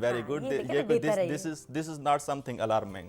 very good। this is not something alarming,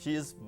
she is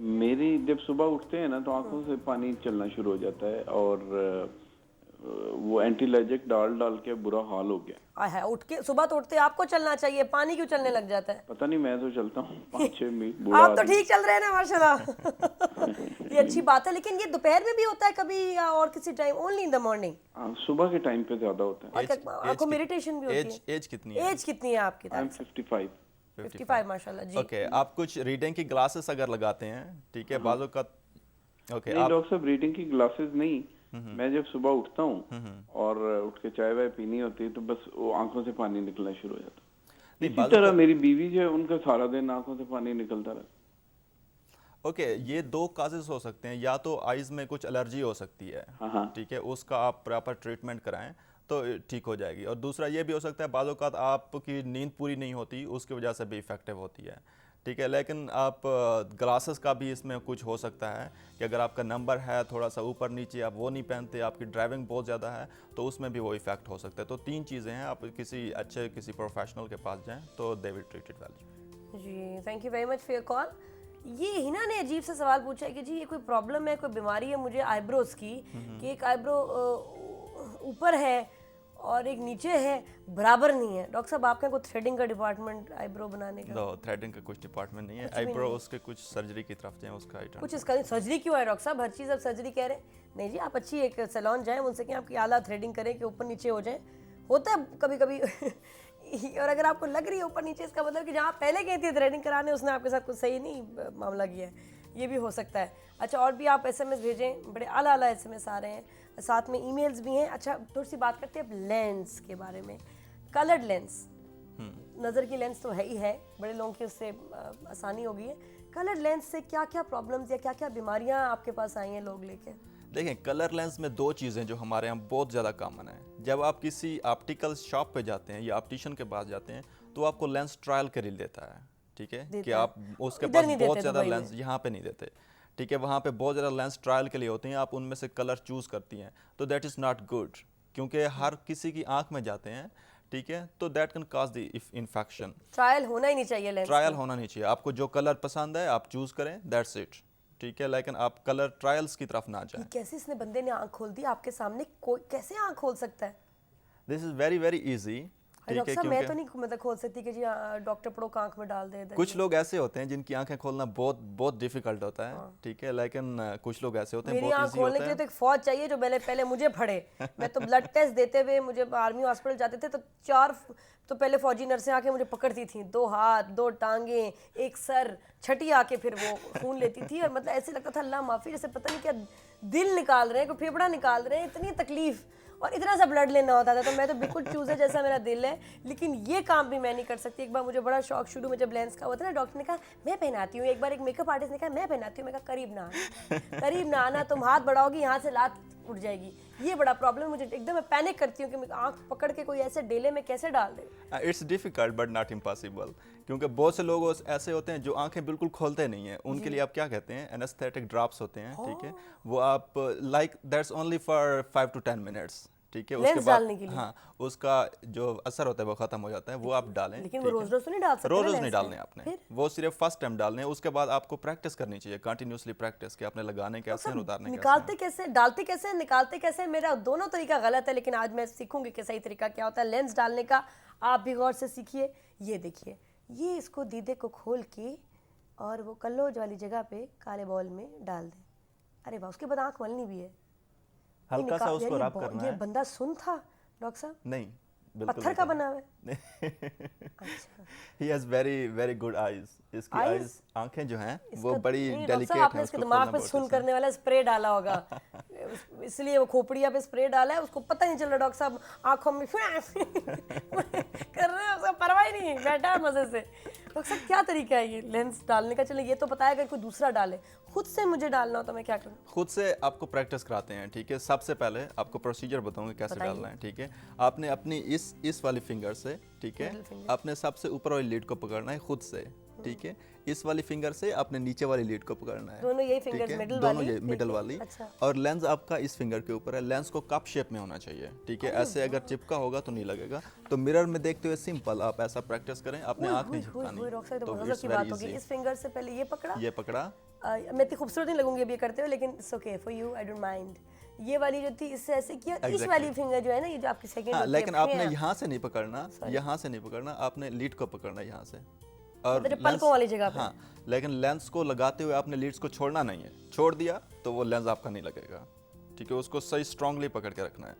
میری جب صبح اٹھتے ہیں نا تو آنکھوں سے پانی چلنا شروع ہو جاتا ہے اور وہ اینٹی الرجک ڈال ڈال کے برا حال ہو گیا. ہے اٹھ کے صبح تو اٹھتے آپ کو چلنا چاہیے, پانی کیوں چلنے لگ جاتا ہے؟ پتہ نہیں, میں تو چلتا ہوں 5-6 منٹ. بوڑھا آپ تو ٹھیک چل رہے ہیں نا ماشاءاللہ. یہ اچھی بات ہے, لیکن یہ دوپہر میں بھی ہوتا ہے کبھی یا اور کسی time? Only in the morning. صبح کے ٹائم پہ زیادہ ہوتا ہے. آپ کو میڈیٹیشن بھی ہوتی ہے؟ ایج کتنی ہے؟ ایج کتنی ہے آپ کی؟ 55. 55 ماشاءاللہ. جی اوکے, آپ کچھ ریڈنگ کی گلاسز اگر لگاتے ہیں, ٹھیک ہے, بعض اوقات اوکے نہیں ڈاکٹر صاحب, ریڈنگ کی گلاسز نہیں. میں جب صبح اٹھتا ہوں اور اٹھ کے چائے وائے پینی ہوتی ہے تو بس وہ آنکھوں سے پانی نکلنا شروع ہو جاتا ہے. اسی طرح میری بیوی جو ہے ان کا سارا دن آنکھوں سے پانی نکلتا رہتا. اوکے, یہ 2 کازز ہو سکتے ہیں. یا تو آئیز میں کچھ الرجی ہو سکتی ہے, ٹھیک ہے, اس کا آپ پراپر ٹریٹمنٹ کرائیں تو ٹھیک ہو جائے گی. اور دوسرا یہ بھی ہو سکتا ہے بعض اوقات آپ کی نیند پوری نہیں ہوتی, اس کی وجہ سے بھی افیکٹو ہوتی ہے, ٹھیک ہے. لیکن آپ گلاسز کا بھی اس میں کچھ ہو سکتا ہے کہ اگر آپ کا نمبر ہے تھوڑا سا اوپر نیچے, آپ وہ نہیں پہنتے, آپ کی ڈرائیونگ بہت زیادہ ہے, تو اس میں بھی وہ ایفیکٹ ہو سکتا ہے. تو 3 چیزیں ہیں, آپ کسی پروفیشنل کے پاس جائیں تو they will treat it well. جی thank you very much for your call. یہ ہنا نے عجیب سے سوال پوچھا ہے کہ جی یہ کوئی پرابلم ہے, کوئی بیماری ہے مجھے آئی بروز کی, کہ ایک آئی برو اوپر ہے اور ایک نیچے ہے, برابر نہیں ہے. ڈاکٹر صاحب آپ کے کوئی تھریڈنگ کا ڈپارٹمنٹ آئی برو بنانے کا؟ نو, تھریڈنگ کا کچھ ڈپارٹمنٹ نہیں ہے. آئی برو اس کے کچھ سرجری کی طرف جائیں, اس کا آئٹم کچھ اس کا سرجری کیوں ہے ڈاکٹر صاحب؟ ہر چیز اب سرجری کہہ رہے ہیں. نہیں جی, آپ اچھی ایک سیلون جائیں, ان سے کہیں آپ کی اعلیٰ تھریڈنگ کریں کہ اوپر نیچے ہو جائیں. ہوتا ہے کبھی کبھی. اور اگر آپ کو لگ رہی ہے اوپر نیچے, اس کا مطلب کہ جہاں پہلے گئی تھی تھریڈنگ کرانے اس نے آپ کے ساتھ کچھ صحیح نہیں معاملہ کیا ہے, یہ بھی ہو سکتا ہے. اچھا, اور بھی آپ ایس ایم ایس بھیجیں, بڑے اعلیٰ ایس ایم ایس آ رہے ہیں, ساتھ میں ای میلز بھی ہیں. اچھا, تھوڑی سی بات کرتے ہیں اب لینس کے بارے میں. کلرڈ لینس, نظر کی لینس تو ہے ہی ہے, بڑے لوگوں کی اس سے آسانی ہو گئی ہے. کلرڈ لینس سے کیا کیا پرابلمز یا کیا کیا بیماریاں آپ کے پاس آئی ہیں لوگ لے کے؟ دیکھیں, کلر لینس میں 2 چیزیں جو ہمارے یہاں بہت زیادہ کامن ہیں. جب آپ کسی آپٹیکل شاپ پہ جاتے ہیں یا آپٹیشین کے پاس جاتے ہیں تو آپ کو لینس ٹرائل کے لیے دیتا ہے, ٹھیک ہے, کہ آپ اس کے پاس بہت زیادہ لینس, یہاں پہ نہیں دیتے, ٹھیک ہے, وہاں پہ بہت زیادہ لینس ٹرائل کے لیے ہوتے ہیں, آپ ان میں سے کلر چوز کرتی ہیں. تو دیٹ از ناٹ گڈ, کیونکہ ہر کسی کی آنکھ میں جاتے ہیں, ٹھیک ہے, تو that can cause the infection. Trial ہونا ہی نہیں چاہیے لینس, ٹرائل ہونا نہیں چاہیے. آپ کو جو کلر پسند ہے آپ چوز کریں, دیٹس اٹ, ٹھیک ہے, لیکن آپ کلر ٹرائلز کی طرف نہ جائیں. کیسے اس نے بندے نے آنکھ کھول دی آپ کے سامنے؟ کوئی کیسے آنکھ کھول سکتا ہے؟ دس از ویری ویری ایزی, ٹھیک ہے, میں تو نہیں مطلب کھول سکتی کہ جی ڈاکٹر پڑو کا آنکھ میں ڈال دے. کچھ لوگ ایسے ہوتے ہیں جن کی آنکھیں کھولنا بہت ڈیفیکلٹ ہوتا ہے, ٹھیک ہے, لیکن کچھ لوگ ایسے ہوتے ہیں میری آنکھ کھولنے کے لیے تو ایک فوج چاہیے جو پہلے مجھے پڑھے. میں تو بلڈ ٹیسٹ دیتے ہوئے, مجھے آرمی ہاسپٹل جاتے تھے تو پہلے فوجی نرسیں آ کے مجھے پکڑتی تھیں, 2 ہاتھ 2 ٹانگیں 1 سر, چھٹی آ کے پھر وہ خون لیتی تھی, اور مطلب ایسے لگتا تھا اللہ معافی جیسے پتہ نہیں کیا دل نکال رہے ہیں, کوئی پھیپڑا نکال رہے ہیں, اتنی تکلیف, اور اتنا سا بلڈ لینا ہوتا تھا. تو میں تو بالکل چوزے جیسا میرا دل ہے, لیکن یہ کام بھی میں نہیں کر سکتی. ایک بار مجھے بڑا شوق شروع میں جب لینس کا ہوا تھا نا, ڈاکٹر نے کہا میں پہناتی ہوں. ایک بار ایک میک اپ آرٹسٹ نے کہا میں پہناتی ہوں. میں کہا قریب نہ آنا, تم ہاتھ بڑھاؤ گی یہاں سے لات اٹھ جائے گی. یہ بڑا پرابلم ہے مجھے, ایک دم میں پینک کرتی ہوں کہ آنکھ پکڑ کے کوئی ایسے ڈیلے میں کیسے ڈال دے. It's difficult but not impossible, کیونکہ بہت سے لوگ ایسے ہوتے ہیں جو آنکھیں بالکل کھولتے نہیں ہیں. ان کے لیے آپ کیا کہتے ہیں, اینستھیٹک ڈراپس ہوتے ہیں, ٹھیک ہے, وہ آپ like that's only for 5 to 10 minutes, ٹھیک ہے, اس کے بعد ہاں اس کا جو اثر ہوتا ہے وہ ختم ہو جاتا ہے, وہ آپ ڈالیں. لیکن وہ روز تو نہیں ڈال سکتے, روز نہیں ڈالنے آپ نے, وہ صرف فرسٹ ٹائم ڈالنے. اس کے بعد آپ کو پریکٹس کرنی چاہیے, کنٹینیوسلی پریکٹس, کہ آپ نے لگانے کیسے ہیں, اتارنے کیسے, نکالتے کیسے, ڈالتے کیسے, نکالتے کیسے. میرا دونوں طریقہ غلط ہے, لیکن آج میں سیکھوں گی کہ صحیح طریقہ کیا ہوتا ہے لینس ڈالنے کا. آپ بھی غور سے سیکھیے. یہ دیکھیے, یہ اس کو دیدے کو کھول کے اور وہ کلوج والی جگہ پہ کالے بال میں ڈال دیں. ارے واہ, اس کے بعد آنکھ ملنی بھی ہے, ہلکا سا اس کو رب کرنا ہے. یہ بندہ سن تھا ڈاکٹر صاحب؟ نہیں, پتھر کا بنا ہوا ہے. He has very very good eyes. اس کی آئیز, آنکھیں جو ہیں وہ بڑی ڈیلیکیٹ ہیں. آپ نے اس کے دماغ پہ سن کرنے والا اسپرے ڈالا ہوگا, اس لیے وہ کھوپڑیا پہ اسپرے ڈالا ہے, اس کو پتہ نہیں چل رہا ڈاکٹر صاحب آنکھوں میں کر رہے ہیں, اس کا پرواہ ہی نہیں, بیٹھا ہے مزے سے. ڈاکٹر صاحب کیا طریقہ ہے یہ لینس ڈالنے کا؟ چلیں یہ تو پتا ہے, اگر کوئی دوسرا ڈالے, خود سے مجھے ڈالنا ہو تو میں کیا کروں؟ خود سے آپ کو پریکٹس کراتے ہیں, ٹھیک ہے. سب سے پہلے آپ کو پروسیجر بتاؤں گا کیسے ڈالنا ہے, ٹھیک ہے. آپ نے اپنی اس والی فنگر سے, ٹھیک ہے, آپ نے سب سے اوپر والی لیڈ کو پکڑنا ہے خود سے, ٹھیک ہے. اس والی فنگر سے آپ نے نیچے والی لیڈ کو پکڑنا ہے, دونوں یہی فنگرز مڈل والی, اور لینس آپ کا اس فنگر کے اوپر ہے. لینس کو کپ شیپ میں ہونا چاہیے, ٹھیک ہے. ایسے اگر چپکا ہوگا تو نہیں لگے گا. تو مرر میں دیکھتے ہوئے سمپل آپ ایسا پریکٹس کریں, اپنے آنکھ نہیں جھپکانی. تو اس فنگر سے پہلے یہ پکڑا, میں اتنی خوبصورت نہیں لگوں گی اب یہ کرتے ہوئے, لیکن it's okay for you, I don't mind. یہ والی جو تھی اس سے ایسے کیا, اس والی فنگر جو ہے نا یہ جو آپ کی سیکنڈ ہوتی ہے, لیکن آپ نے یہاں سے نہیں پکڑنا, یہاں سے نہیں پکڑنا, آپ نے لیڈ کو پکڑنا یہاں سے, اور پلکوں والی جگہ پہ. ہاں, لیکن لینس کو لگاتے ہوئے آپ نے لیڈس کو چھوڑنا نہیں ہے, چھوڑ دیا تو وہ لینس آپ کا نہیں لگے گا, ٹھیک ہے, اس کو صحیح اسٹرانگلی پکڑ کے رکھنا ہے.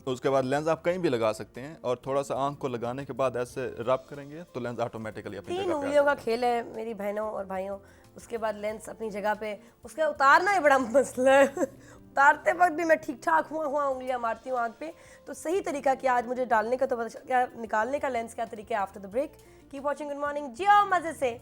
اس کے بعد لینس آپ کہیں بھی لگا سکتے ہیں, اور تھوڑا سا آنکھ کو لگانے کے بعد ایسے رب کریں گے تو لینس آٹومیٹکلی اپنی جگہ پہ 3 انگلیوں کا کھیل ہے میری بہنوں اور بھائیوں. اس کے بعد لینس اپنی جگہ پہ, اس کا اتارنا ہی بڑا مسئلہ ہے. اتارتے وقت بھی میں ٹھیک ٹھاک ہوا انگلیاں مارتی ہوں آنکھ پہ. تو صحیح طریقہ کیا آج مجھے ڈالنے کا, تو کیا نکالنے کا لینس کیا طریقہ ہے. After the break keep watching good morning, جیو مزے سے.